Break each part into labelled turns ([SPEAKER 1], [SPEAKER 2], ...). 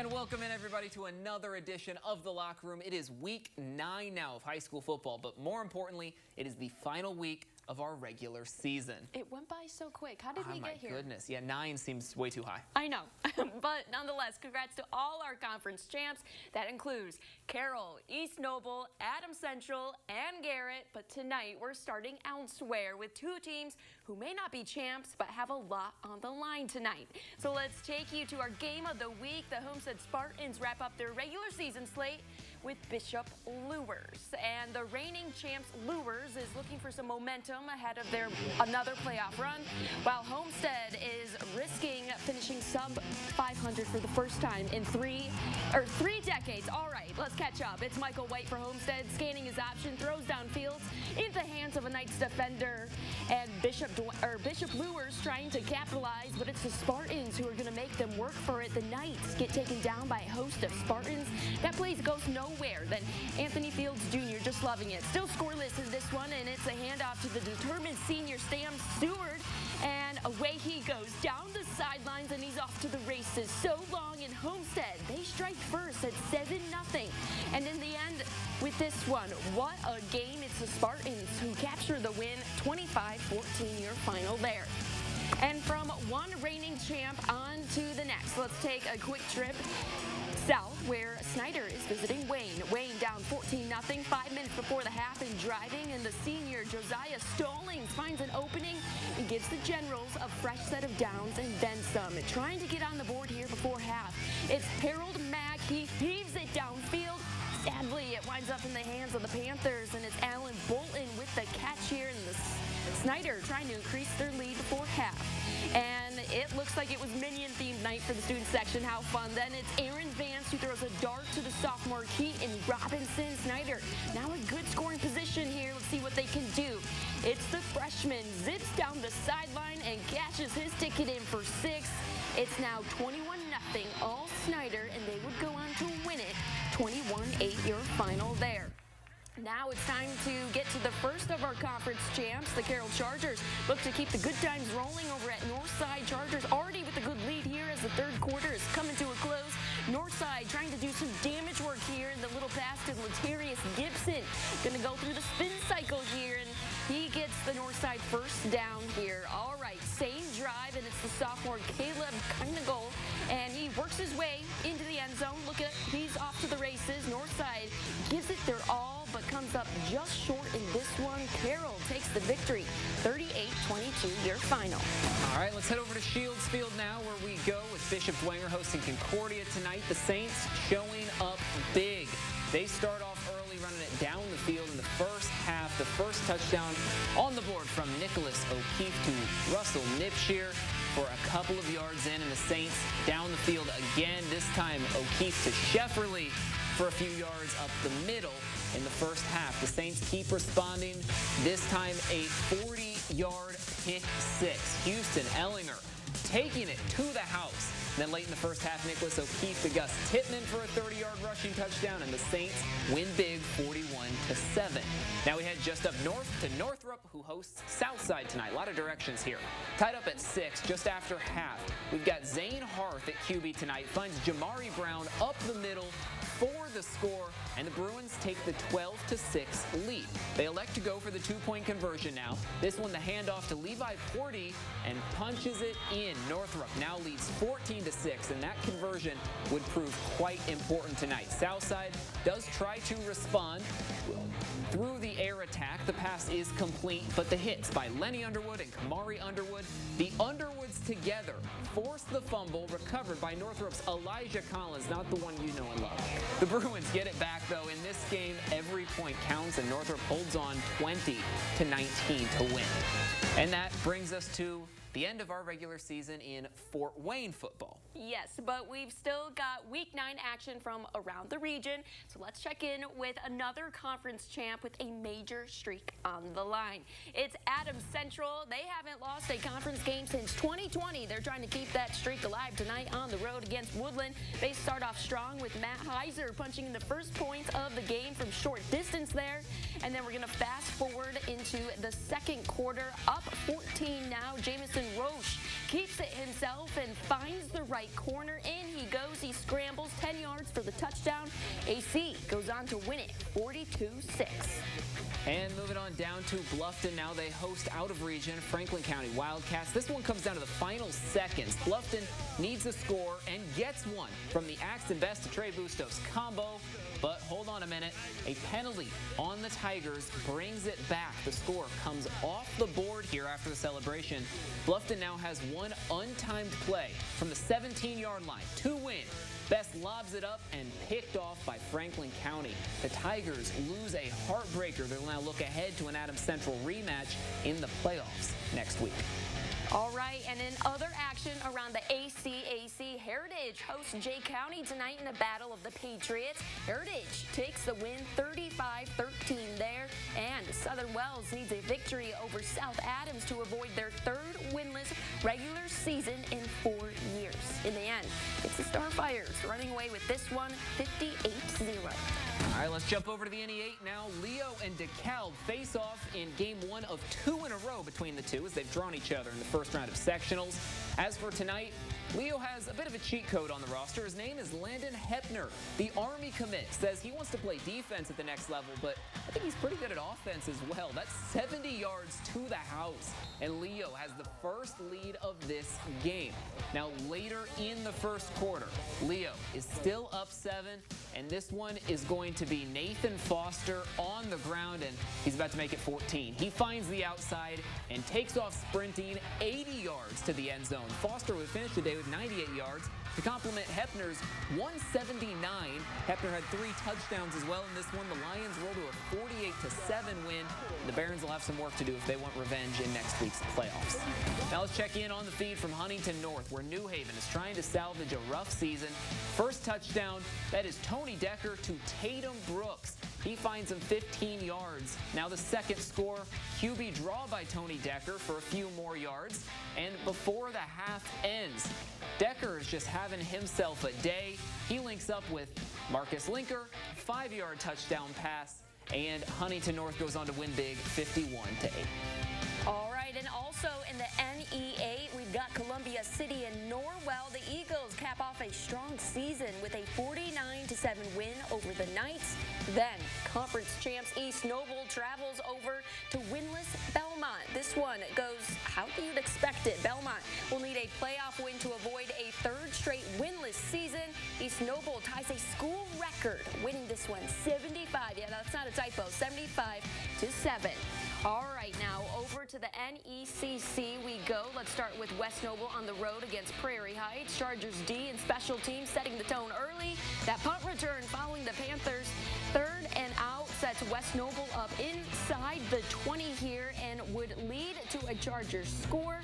[SPEAKER 1] And welcome in, everybody, to another edition of The Locker Room. It is week 9 now of high school football, but more importantly, it is the final week of our regular season.
[SPEAKER 2] It went by so quick. How did we get here?
[SPEAKER 1] Oh, my goodness. Yeah, 9 seems way too high.
[SPEAKER 2] I know. But nonetheless, congrats to all our conference champs. That includes Carroll, East Noble, Adams Central, and Garrett. But tonight, we're starting elsewhere with two teams who may not be champs, but have a lot on the line tonight. So let's take you to our game of the week. The Homestead Spartans wrap up their regular season slate with Bishop Luers. And the reigning champs Luers is looking for some momentum ahead of their another playoff run, while Homestead is risking finishing sub 500 for the first time in three decades. All right, let's catch up. It's Michael White for Homestead, scanning his option, throws downfield into the hands of a Knights defender, and Bishop Luers trying to capitalize, but it's the Spartans who are going to make them work for it. The Knights get taken down by a host of Spartans. That plays goes nowhere. Then Anthony Fields Jr. just loving it. Still scoreless in this one, and it's a handoff to the determined senior Sam Stewart, and away he goes down the sidelines, and he's off to the races. So long in Homestead. They strike first at 7-0. And in the end, with this one, what a game. It's the Spartans who capture the win, 25-14 your final there. And from one reigning champ on to the next, let's take a quick trip south, where Snyder is visiting Wayne. Wayne down 14-0, 5 minutes before the half and driving, and the senior Josiah Stallings finds an opening and gives the Generals a fresh set of downs and then some. Trying to get on the board here before half. It's Harold Mack. He heaves it downfield. Sadly, it winds up in the hands of the Panthers, and it's Alan Bolton with the catch here, and the Snyder trying to increase their lead before half. And it looks like it was Minion-themed night for the student section. How fun. Then it's Aaron Vance who throws a dart to the sophomore Keaton Robinson. Snyder now in good scoring position here. Let's see what they can do. It's the freshman. Zips down the sideline and cashes his ticket in for 6. It's now 21-0 all Snyder, and they would go on to win it 21-8 your final there. Now it's time to get to the first of our conference champs. The Carroll Chargers look to keep the good times rolling over at Northside. Chargers already with a good lead here as the third quarter is coming to a close. Northside trying to do some damage work here in the little pass to Latarius Gibson. Going to go through the spin cycle here, and he gets the Northside first down here. All right, same drive, and it's the sophomore Caleb Kinagle, and he works his way into the end zone. Look at it, he's off to the races. Northside gives it their all, but comes up just short in this one. Carroll takes the victory, 38-22 your final.
[SPEAKER 1] All right, let's head over to Shields Field now, where we go with Bishop Dwenger hosting Concordia tonight. The Saints showing up big. They start off early, running it down the field in the first half. The first touchdown on the board from Nicholas O'Keefe to Russell Nipshear for a couple of yards in, and the Saints down the field again. This time O'Keefe to Shefferly for a few yards up the middle in the first half. The Saints keep responding. This time a 40-yard pick six. Houston Ellinger taking it to the house. And then late in the first half, Nicholas O'Keefe to Gus Tittman for a 30-yard rushing touchdown, and the Saints win big 41-7. Now we head just up north to Northrop, who hosts Southside tonight. A lot of directions here. Tied up at 6 just after half. We've got Zane Harth at QB tonight. Finds Jamari Brown up the middle for the score, and the Bruins take the 12-6 lead. They elect to go for the 2-point conversion now. This one, the handoff to Levi Porty, and punches it in. Northrop now leads 14-6, and that conversion would prove quite important tonight. Southside does try to respond through the air attack. The pass is complete, but the hits by Lenny Underwood and Kamari Underwood, the Underwoods together, force the fumble, recovered by Northrop's Elijah Collins, not the one you know and love. The Bruins get it back, though. In this game, every point counts, and Northrop holds on 20-19 to win. And that brings us to the end of our regular season in Fort Wayne football.
[SPEAKER 2] Yes, but we've still got Week 9 action from around the region. So let's check in with another conference champ with a major streak on the line. It's Adams Central. They haven't lost a conference game since 2020. They're trying to keep that streak alive tonight on the road against Woodland. They start off strong with Matt Heiser punching in the first points of the game from short distance there. And then we're going to fast forward into the second quarter, up 14 now. Jamison Roche keeps it himself and finds the right corner. In he goes. He scrambles, yards for the touchdown. AC goes on to win it 42-6.
[SPEAKER 1] And moving on down to Bluffton now, they host out of region Franklin County Wildcats. This one comes down to the final seconds. Bluffton needs a score and gets one from the Axton Best to Trey Bustos combo. But hold on a minute, a penalty on the Tigers brings it back. The score comes off the board here after the celebration. Bluffton now has one untimed play from the 17-yard line to win. Best lobs it up and picked off by Franklin County. The Tigers lose a heartbreaker. They'll now look ahead to an Adams Central rematch in the playoffs next week.
[SPEAKER 2] All right, and in other action around the ACAC, Heritage hosts Jay County tonight in a battle of the Patriots. Heritage takes the win 35-13 there, and Southern Wells needs a victory over South Adams to avoid their third winless regular season in 4 years. In the end, it's the Starfires running away with this one 58-0.
[SPEAKER 1] All right, let's jump over to the NE8 now. Leo and DeKalb face off in game 1 of 2 in a row between the two as they've drawn each other in the first round of sectionals. As for tonight, Leo has a bit of a cheat code on the roster. His name is Landon Hepner. The Army commit says he wants to play defense at the next level, but I think he's pretty good at offense as well. That's 70 yards to the house, and Leo has the first lead of this game. Now, later in the first quarter, Leo is still up 7, and this one is going to be Nathan Foster on the ground, and he's about to make it 14. He finds the outside and takes off sprinting 80 yards to the end zone. Foster would finish the day with 98 yards to complement Hepner's 179. Hepner had 3 touchdowns as well in this one. The Lions roll to a 48-7 win. The Barons will have some work to do if they want revenge in next week's playoffs. Now let's check in on the feed from Huntington North, where New Haven is trying to salvage a rough season. First touchdown, that is Tony Decker to Tatum Brooks. He finds him 15 yards. Now the second score, QB draw by Tony Decker for a few more yards. And before the half ends, Decker is just having himself a day. He links up with Marcus Linker, 5-yard touchdown pass, and Huntington North goes on to win big 51-8.
[SPEAKER 2] All right, and also in the NE8, we've got Columbia City and Norwell. The Eagles cap off a strong season with a 49-7 win over the Knights. Then, conference champs East Noble travels over to winless Belmont. This one goes how you'd expect it. Belmont will need a playoff win to avoid a third straight winless season. East Noble ties a school record, winning this one 75. Yeah, that's not a typo. 75-7. All right, now over to the NECC we go. Let's start with West Noble on the road against Prairie Heights. Chargers D and special teams setting the tone early. That punt return following the Panthers' 3rd and out sets West Noble up inside the 20 here and would lead to a Chargers score.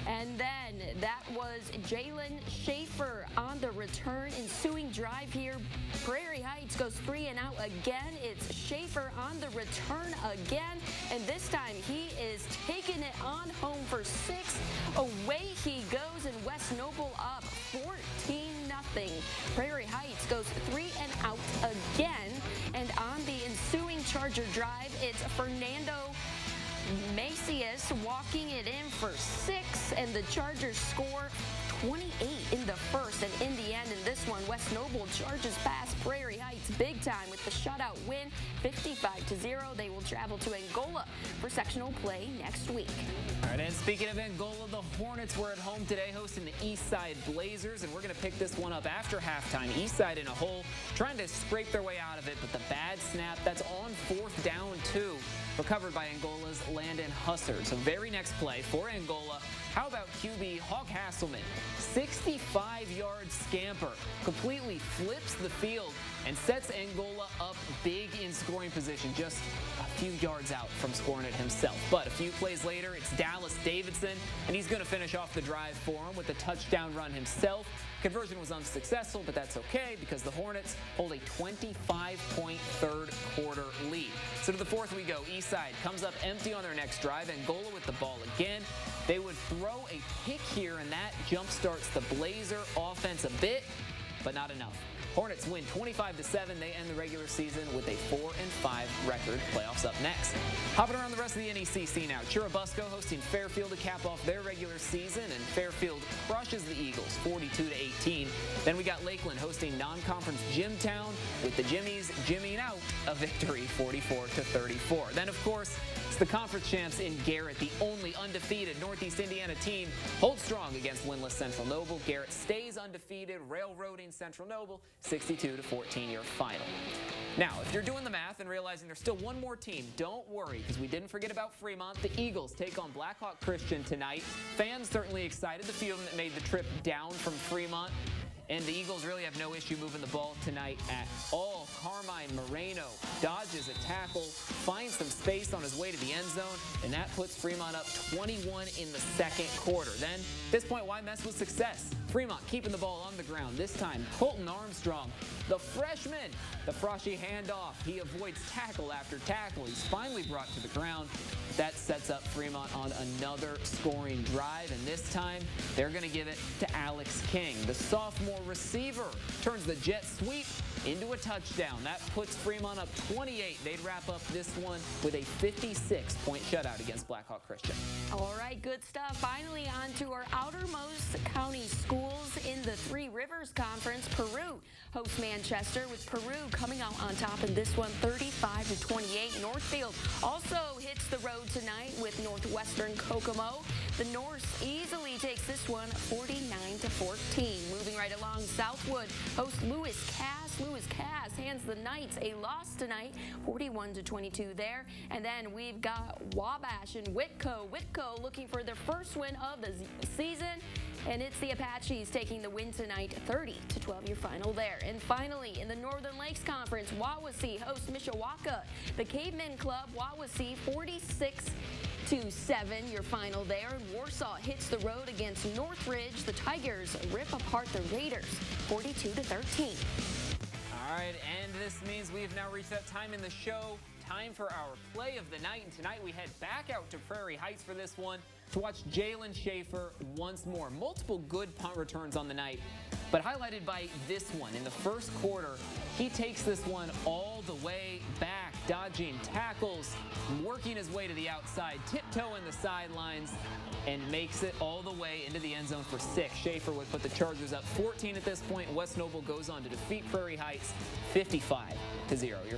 [SPEAKER 2] And then that was Jalen Schaefer on the return. Ensuing drive here, Prairie Heights goes 3 and out again. It's Schaefer on the return again. And this time he is taking it on home for 6. Away he goes, and West Noble up 14-0. Prairie Heights goes 3 and out again. And on the ensuing Charger drive, it's Fernando Macias walking it in for 6, and the Chargers score 28 in the first. And in the end, in this one, West Noble charges past Prairie Heights big time with the shutout win, 55-0. They will travel to Angola for sectional play next week.
[SPEAKER 1] All right, and speaking of Angola, the Hornets were at home today hosting the Eastside Blazers, and we're going to pick this one up after halftime. Eastside in a hole, trying to scrape their way out of it, but the bad snap, that's on 4th down 2. Recovered by Angola's Landon Hussard. So very next play for Angola, how about QB Hawk Hasselman? 65-yard scamper, completely flips the field and sets Angola up big in scoring position, just a few yards out from scoring it himself. But a few plays later, it's Dallas Davidson, and he's going to finish off the drive for him with a touchdown run himself. Conversion was unsuccessful, but that's okay because the Hornets hold a 25-point third quarter lead. So to the fourth we go. Eastside comes up empty on their next drive. Angola with the ball again. They would throw a pick here, and that jump starts the Blazer offense a bit, but not enough. Hornets win 25-7. They end the regular season with a 4-5 record. Playoffs up next. Hopping around the rest of the NECC now. Churubusco hosting Fairfield to cap off their regular season, and Fairfield crushes the Eagles 42-18. Then we got Lakeland hosting non-conference Jimtown, with the Jimmies jimmying out a victory 44-34. Then, of course, it's the conference champs in Garrett. The only undefeated Northeast Indiana team holds strong against winless Central Noble. Garrett stays undefeated, railroading Central Noble 62-14 your final. Now, if you're doing the math and realizing there's still one more team, don't worry, because we didn't forget about Fremont. The Eagles take on Blackhawk Christian tonight. Fans certainly excited. The few of them that made the trip down from Fremont. And the Eagles really have no issue moving the ball tonight at all. Carmine Moreno dodges a tackle, finds some space on his way to the end zone, and that puts Fremont up 21 in the second quarter. Then, at this point, why mess with success? Fremont keeping the ball on the ground. This time, Colton Armstrong, the freshman, the Froshy handoff. He avoids tackle after tackle. He's finally brought to the ground. That sets up Fremont on another scoring drive, and this time they're going to give it to Alex King. The sophomore receiver turns the jet sweep into a touchdown. That puts Fremont up 28. They'd wrap up this one with a 56-point shutout against Blackhawk Christian.
[SPEAKER 2] All right, good stuff. Finally, on to our outermost county schools in the Three Rivers Conference. Peru hosts Manchester, with Peru coming out on top in this one, 35-28. Northfield also hits the road tonight with Northwestern Kokomo. The Norse easily takes this one, 49-14. Moving right along, Southwood hosts Lewis Cass. Lewis Cass hands the Knights a loss tonight, 41-22 there. And then we've got Wabash and Whitco. Whitco looking for their first win of the season. And it's the Apaches taking the win tonight, 30-12 your final there. And finally, in the Northern Lakes Conference, Wawasee hosts Mishawaka. The Cavemen Club, Wawasee, 46-7 your final there. And Warsaw hits the road against Northridge. The Tigers rip apart the Raiders, 42-13.
[SPEAKER 1] All right, and this means we have now reached that time in the show. Time for our play of the night, and tonight we head back out to Prairie Heights for this one to watch Jalen Schaefer once more. Multiple good punt returns on the night, but highlighted by this one. In the first quarter, he takes this one all the way back, dodging tackles, working his way to the outside, tiptoeing the sidelines, and makes it all the way into the end zone for 6. Schaefer would put the Chargers up 14 at this point. West Noble goes on to defeat Prairie Heights 55-0.